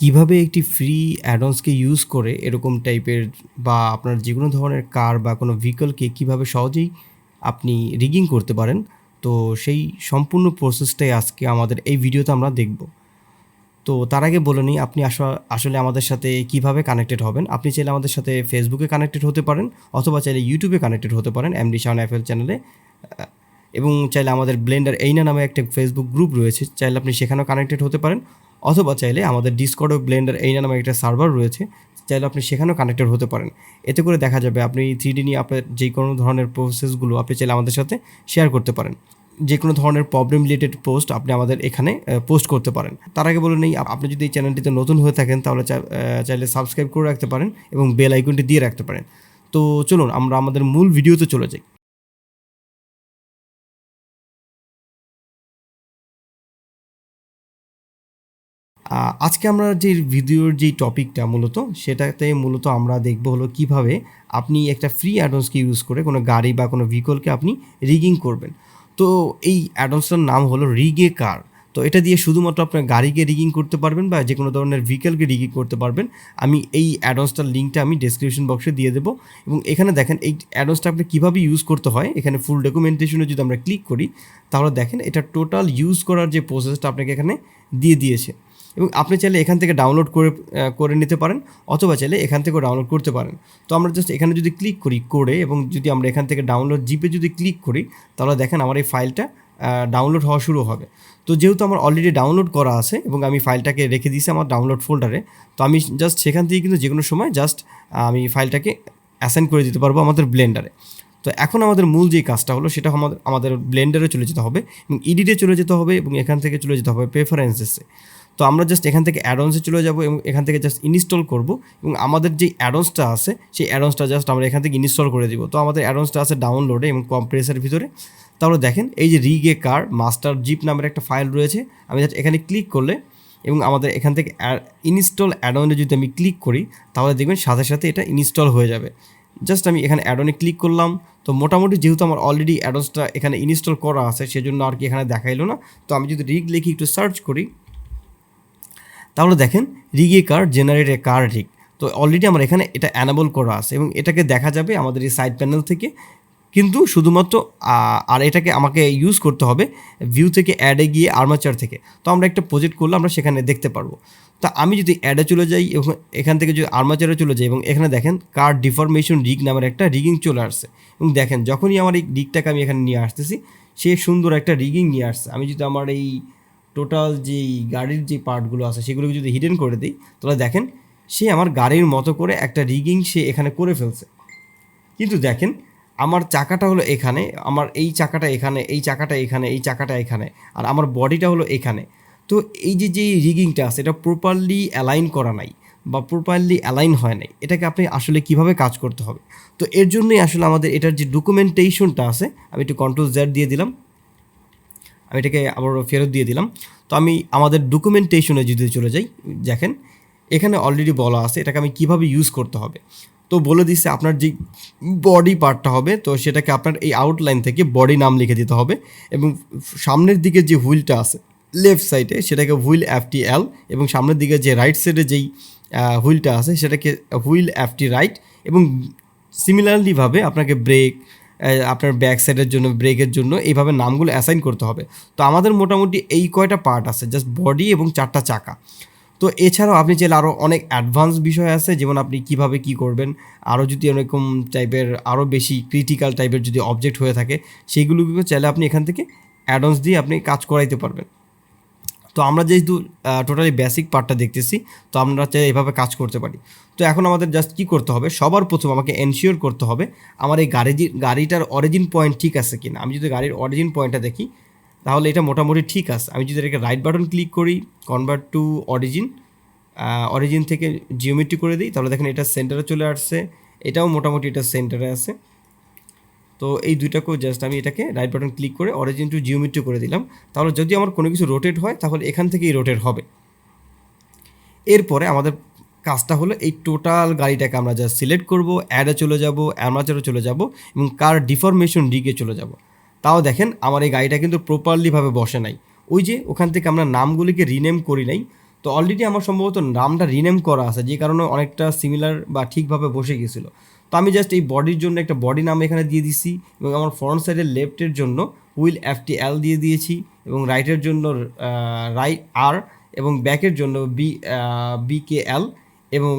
কিভাবে একটি free অ্যাডন্সকে use করে এরকম টাইপের বা আপনার যে কোনো ধরনের কার বা কোনো ভেহিকলকে কীভাবে সহজেই আপনি রিগিং করতে পারেন, তো সেই সম্পূর্ণ প্রসেসটাই আজকে আমাদের এই ভিডিওতে আমরা দেখব। তো তার আগে বলে নিই, আপনি আসলে আমাদের সাথে কিভাবে কানেক্টেড হবেন। আপনি চাইলে আমাদের সাথে ফেসবুকে কানেক্টেড হতে পারেন, অথবা চাইলে ইউটিউবে কানেক্টেড হতে পারেন এমডি শাওন এফএল চ্যানেলে, এবং চাইলে আমাদের ব্লেন্ডার এইনা নামে একটা ফেসবুক গ্রুপ রয়েছে, চাইলে আপনি সেখানেও কানেক্টেড হতে পারেন, অথবা চাইলে আমাদের ডিসকর্ডও ব্লেন্ডার এইনা নামে একটা সার্ভার রয়েছে, চাইলে আপনি সেখানেও কানেক্টেড হতে পারেন। এতে করে দেখা যাবে আপনি 3D নিয়ে আপনার যে কোনো ধরনের প্রসেসগুলো আপনি চাইলে আমাদের সাথে শেয়ার করতে পারেন। যে কোনো ধরনের প্রবলেম রিলেটেড পোস্ট আপনি আমাদের এখানে পোস্ট করতে পারেন। তার আগে বলে নেই, আপনি যদি এই চ্যানেলটিতে নতুন হয়ে থাকেন তাহলে চাইলে সাবস্ক্রাইব করে রাখতে পারেন এবং বেল আইকনটি দিয়ে রাখতে পারেন। তো চলুন আমরা আমাদের মূল ভিডিওতে চলে যাই। আজকে আমরা যে ভিডিওর যেই টপিকটা সেটাতে মূলত আমরা দেখব হলো কিভাবে আপনি একটা ফ্রি অ্যাডন্সকে ইউজ করে কোনো গাড়ি বা কোনো ভেহিকলকে আপনি রিগিং করবেন। তো এই অ্যাডন্সটার নাম হলো রিগে কার। তো এটা দিয়ে শুধুমাত্র আপনার গাড়িকে রিগিং করতে পারবেন বা যে কোনো ধরনের ভেহিকলকে রিগিং করতে পারবেন। আমি এই অ্যাডন্সটার লিঙ্কটা আমি ডেসক্রিপশন বক্সে দিয়ে দেবো, এবং এখানে দেখেন এই অ্যাডন্সটা আপনি কীভাবে ইউজ করতে হয়, এখানে ফুল ডকুমেন্টেশনে যদি আমরা ক্লিক করি তাহলে দেখেন এটা টোটাল ইউজ করার যে প্রসেসটা আপনাকে এখানে দিয়ে দিয়েছে, এবং আপনি চাইলে এখান থেকে ডাউনলোড করে নিতে পারেন, অথবা চাইলে এখান থেকেও ডাউনলোড করতে পারেন। তো আমরা জাস্ট এখানে যদি ক্লিক করি করে, এবং যদি আমরা এখান থেকে ডাউনলোড জিপে যদি ক্লিক করি তাহলে দেখেন আমার এই ফাইলটা ডাউনলোড হওয়া শুরু হবে। তো যেহেতু আমার অলরেডি ডাউনলোড করা আছে এবং আমি ফাইলটাকে রেখে দিয়েছি আমার ডাউনলোড ফোল্ডারে, তো আমি জাস্ট সেখান থেকে কিন্তু যে কোনো সময় জাস্ট আমি ফাইলটাকে অ্যাসাইন করে দিতে পারবো আমাদের ব্লেন্ডারে। তো এখন আমাদের মূল যে কাজটা হলো সেটা আমাদের ব্লেন্ডারে চলে যেতে হবে এবং এডিটে চলে যেতে হবে, এবং এখান থেকে চলে যেতে হবে প্রেফারেন্সেসে। তো আমরা জাস্ট এখান থেকে অ্যাডন্সে চলে যাব এবং এখান থেকে জাস্ট ইনস্টল করব, এবং আমাদের যে অ্যাডন্সটা আছে সেই অ্যাডন্সটা জাস্ট আমরা এখান থেকে ইনস্টল করে দিব। তো আমাদের অ্যাডন্সটা আছে ডাউনলোডে এবং কম্প্রেসারের ভিতরে। তাহলে দেখেন এই যে রিগে কার মাস্টার জিপ নামের একটা ফাইল রয়েছে, আমি জাস্ট এখানে ক্লিক করলে এবং আমাদের এখান থেকে ইনস্টল অ্যাডনে যদি আমি ক্লিক করি তাহলে দেখবেন সাথে সাথে এটা ইনস্টল হয়ে যাবে। জাস্ট আমি এখানে অ্যাডনে ক্লিক করলাম। তো মোটামুটি যেহেতু আমার অলরেডি অ্যাডন্সটা এখানে ইনস্টল করা আছে সেজন্য আর কি এখানে দেখাইলো না। তো আমি যদি রিগ লিখে একটু সার্চ করি তাহলে দেখেন রিগে কার জেনারেট এ কার রিগ। তো অলরেডি আমার এখানে এটা অ্যানাবল করা আছে এবং এটাকে দেখা যাবে আমাদের এই সাইড প্যানেল থেকে, কিন্তু শুধুমাত্র আর এটাকে আমাকে ইউজ করতে হবে ভিউ থেকে অ্যাডে গিয়ে আর্মাচার থেকে। তো আমরা একটা প্রজেক্ট করলে আমরা সেখানে দেখতে পারবো। তা আমি যদি অ্যাডে চলে যাই এবং এখান থেকে যদি আর্মাচারে চলে যাই, এবং এখানে দেখেন কার ডিফরমেশন রিগ নামের একটা রিগিং চলে আসছে, এবং দেখেন যখনই আমার এই রিগটাকে আমি এখানে নিয়ে আসতেছি সে সুন্দর একটা রিগিং নিয়ে আসছে। আমি যদি আমার এই টোটাল যেই গাড়ির যে পার্টগুলো আছে সেগুলোকে যদি হিডেন করে দিই তাহলে দেখেন সে আমার গাড়ির মতো করে একটা রিগিং সে এখানে করে ফেলছে। কিন্তু দেখেন আমার চাকাটা হলো এখানে, আমার এই চাকাটা এখানে, এই চাকাটা এখানে, এই চাকাটা এখানে, আর আমার বডিটা হলো এখানে। তো এই যে রিগিংটা আছে এটা প্রপারলি অ্যালাইন করা নাই বা প্রপারলি অ্যালাইন হয় নাই। এটাকে আপনি আসলে কিভাবে কাজ করতে হবে, তো এর জন্যই আসলে আমাদের এটার যে ডকুমেন্টেশনটা আছে, আমি একটু কন্ট্রোল Z দিয়ে দিলাম, আমি এটাকে আবার ফেরত দিয়ে দিলাম। তো আমি আমাদের ডকুমেন্টেশনে যদি চলে যাই, দেখেন এখানে অলরেডি বলা আছে এটাকে আমি কিভাবে ইউজ করতে হবে। তো বলে দিচ্ছে আপনার যে বডি পার্টটা হবে তো সেটাকে আপনার এই আউটলাইন থেকে বডি নাম লিখে দিতে হবে, এবং সামনের দিকে যে হুইলটা আছে লেফট সাইডে সেটাকে হুইল FTL, এবং সামনের দিকে যে রাইট সাইডে যেই হুইলটা আছে সেটাকে হুইল FT রাইট, এবং সিমিলারলিভাবে আপনাকে ব্রেক, আপনার ব্যাক সাইডের জন্য ব্রেকের জন্য এইভাবে নামগুলো অ্যাসাইন করতে হবে। তো আমাদের মোটামুটি এই কয়টা পার্ট আছে, জাস্ট বডি এবং 4টা চাকা। তো এছাড়াও আপনি চাইলে আরও অনেক অ্যাডভান্স বিষয় আছে, যেমন আপনি কিভাবে কি করবেন, আরও যদি এরকম টাইপের আরও বেশি ক্রিটিক্যাল টাইপের যদি অবজেক্ট হয়ে থাকে সেইগুলোকে চাইলে আপনি এখান থেকে অ্যাডন্স দিয়ে আপনি কাজ করাইতে পারবেন। তো আমরা যেহেতু টোটালি বেসিক পার্টটা দেখতেছি, তো আমরা চাই এভাবে কাজ করতে পারি। তো এখন আমাদের জাস্ট কী করতে হবে, সবার প্রথম আমাকে এনশিওর করতে হবে আমার এই গাড়িটার অরিজিন পয়েন্ট ঠিক আছে কিনা। আমি যদি গাড়ির অরিজিন পয়েন্টটা দেখি তাহলে এটা মোটামুটি ঠিক আছে। আমি যদি এটাকে রাইট বাটন ক্লিক করি, কনভার্ট টু অরিজিন থেকে জিওমেট্রি করে দিই, তাহলে দেখেন এটা সেন্টারে চলে আসছে, এটাও মোটামুটি এটা সেন্টারে আছে। তো এই দুইটাকেও জাস্ট আমি এটাকে রাইট বাটন ক্লিক করে অরিজিন টু জিওমেট্রি করে দিলাম। তাহলে যদি আমার কোনো কিছু রোটেট হয় তাহলে এখান থেকেই রোটেট হবে। এরপরে আমাদের কাজটা হলো এই টোটাল গাড়িটাকে আমরা জাস্ট সিলেক্ট করব, অ্যাডে চলে যাব, অ্যামাচারে চলে যাব, এবং কার ডিফরমেশন রিগে চলে যাব। তাও দেখেন আমার এই গাড়িটা কিন্তু প্রপারলিভাবে বসে নাই, ওই যে ওখান থেকে আমরা নামগুলিকে রিনেম করি নাই। তো অলরেডি আমার সম্ভবত নামটা রিনেম করা আছে, যে কারণে অনেকটা সিমিলার বা ঠিকভাবে বসে গেছিলো। তো আমি জাস্ট এই বডির জন্য একটা বডি নাম এখানে দিয়ে দিছি, এবং আমার ফ্রন্ট সাইডের লেফটের জন্য হুইল FTL দিয়ে দিয়েছি, এবং রাইটের জন্য রাইট আর, এবং ব্যাকের জন্য BKL, এবং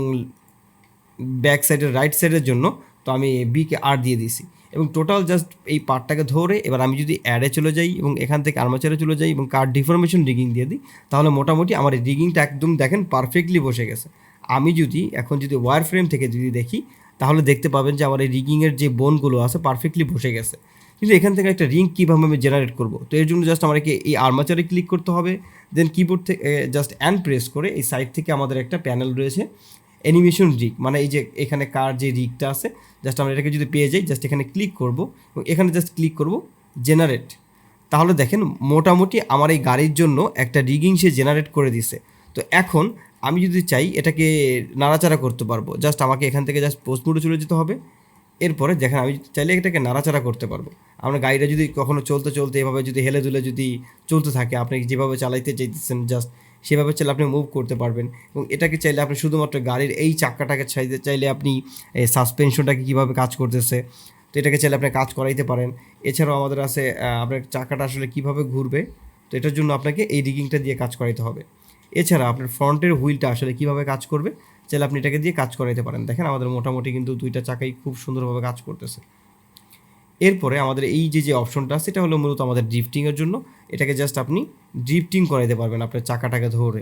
ব্যাক সাইডের রাইট সাইডের জন্য তো আমি BKR দিয়ে দিয়েছি। এবং টোটাল জাস্ট এই পার্টটাকে ধরে এবার আমি যদি অ্যাডে চলে যাই এবং এখান থেকে আর্মাচারে চলে যাই এবং কার ডিফরমেশন রিগিং দিয়ে দিই, তাহলে মোটামুটি আমার এই রিগিংটা একদম দেখেন পারফেক্টলি বসে গেছে। আমি যদি এখন যদি ওয়্যার ফ্রেম থেকে যদি দেখি, তাহলে দেখতে পাবেন যে আমার এই রিগিংয়ের যে বোনগুলো আছে পারফেক্টলি বসে গেছে। কিন্তু এখান থেকে একটা রিং কীভাবে আমি জেনারেট করব, তো এর জন্য জাস্ট আমাকে এই আর্মাচারে ক্লিক করতে হবে, দেন কিবোর্ড থেকে জাস্ট অ্যান্ড প্রেস করে এই সাইড থেকে আমাদের একটা প্যানেল রয়েছে অ্যানিমেশন রিগ, মানে এই যে এখানে কার যে রিগটা আছে, জাস্ট আমরা এটাকে যদি পেয়ে যাই, জাস্ট এখানে ক্লিক করব এবং এখানে জাস্ট ক্লিক করব জেনারেট। তাহলে দেখেন মোটামুটি আমার এই গাড়ির জন্য একটা রিগিং সে জেনারেট করে দিছে। তো এখন আমি যদি চাই এটাকে নাড়াচাড়া করতে পারবো, জাস্ট আমাকে এখান থেকে জাস্ট পোস্ট মোডে চলে যেতে হবে। এরপরে দেখেন আমি চাইলে এটাকে নাড়াচাড়া করতে পারবো। আমরা গাড়িটা যদি কখনো চলতে চলতে এভাবে যদি হেলে দুলে যদি চলতে থাকে, আপনি যেভাবে চালাইতে চাইতেছেন জাস্ট সেভাবে চাইলে আপনি মুভ করতে পারবেন। এবং এটাকে চাইলে আপনি শুধুমাত্র গাড়ির এই চাক্কাটাকে চাইলে আপনি সাসপেনশনটাকে কীভাবে কাজ করতেছে, তো এটাকে চাইলে আপনি কাজ করাইতে পারেন। এছাড়াও আমাদের আছে আপনার চাকাটা আসলে কীভাবে ঘুরবে, তো এটার জন্য আপনাকে এই রিগিংটা দিয়ে কাজ করাইতে হবে। এছাড়া আপনার ফ্রন্টের হুইলটা আসলে কীভাবে কাজ করবে, চাইলে আপনি এটাকে দিয়ে কাজ করাইতে পারেন। দেখেন আমাদের মোটামুটি কিন্তু দুইটা চাকাই খুব সুন্দরভাবে কাজ করতেছে। এরপরে আমাদের এই যে অপশনটা আছে, এটা হলো মূলত আমাদের ড্রিফটিংয়ের জন্য। এটাকে জাস্ট আপনি ড্রিফটিং করাইতে পারবেন আপনার চাকাটাকে ধরে।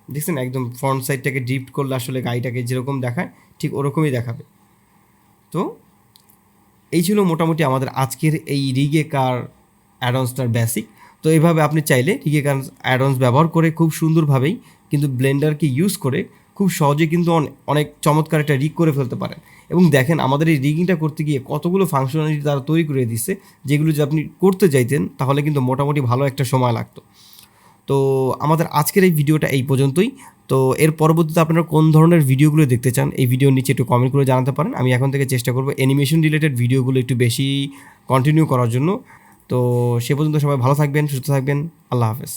দেখছেন একদম ফ্রন্ট সাইডটাকে ড্রিফট করলে আসলে গাড়িটাকে যেরকম দেখায় ঠিক ওরকমই দেখাবে। তো এই ছিল মোটামুটি আমাদের আজকের এই রিগে কার অ্যাডন্সটার বেসিক। তো এইভাবে আপনি চাইলে রিগে কার অ্যাডন্স ব্যবহার করে খুব সুন্দরভাবেই কিন্তু ব্লেন্ডারকে ইউজ করে খুব সহজে কিন্তু অনেক চমৎকার একটা রিগ করে ফেলতে পারেন। এবং দেখেন আমাদের এই রিগিংটা করতে গিয়ে কতগুলো ফাংশনালিটি তারা তৈরি করে দিচ্ছে, যেগুলো যদি আপনি করতে চাইতেন তাহলে কিন্তু মোটামুটি ভালো একটা সময় লাগতো। তো আমাদের আজকের এই ভিডিওটা এই পর্যন্তই। তো এর পরবর্তীতে আপনারা কোন ধরনের ভিডিওগুলো দেখতে চান, এই ভিডিওর নিচে একটু কমেন্ট করে জানাতে পারেন। আমি এখন থেকে চেষ্টা করব অ্যানিমেশন রিলেটেড ভিডিওগুলো একটু বেশি কন্টিনিউ করার জন্য। তো সে পর্যন্ত সবাই ভালো থাকবেন, সুস্থ থাকবেন। আল্লাহ হাফেজ।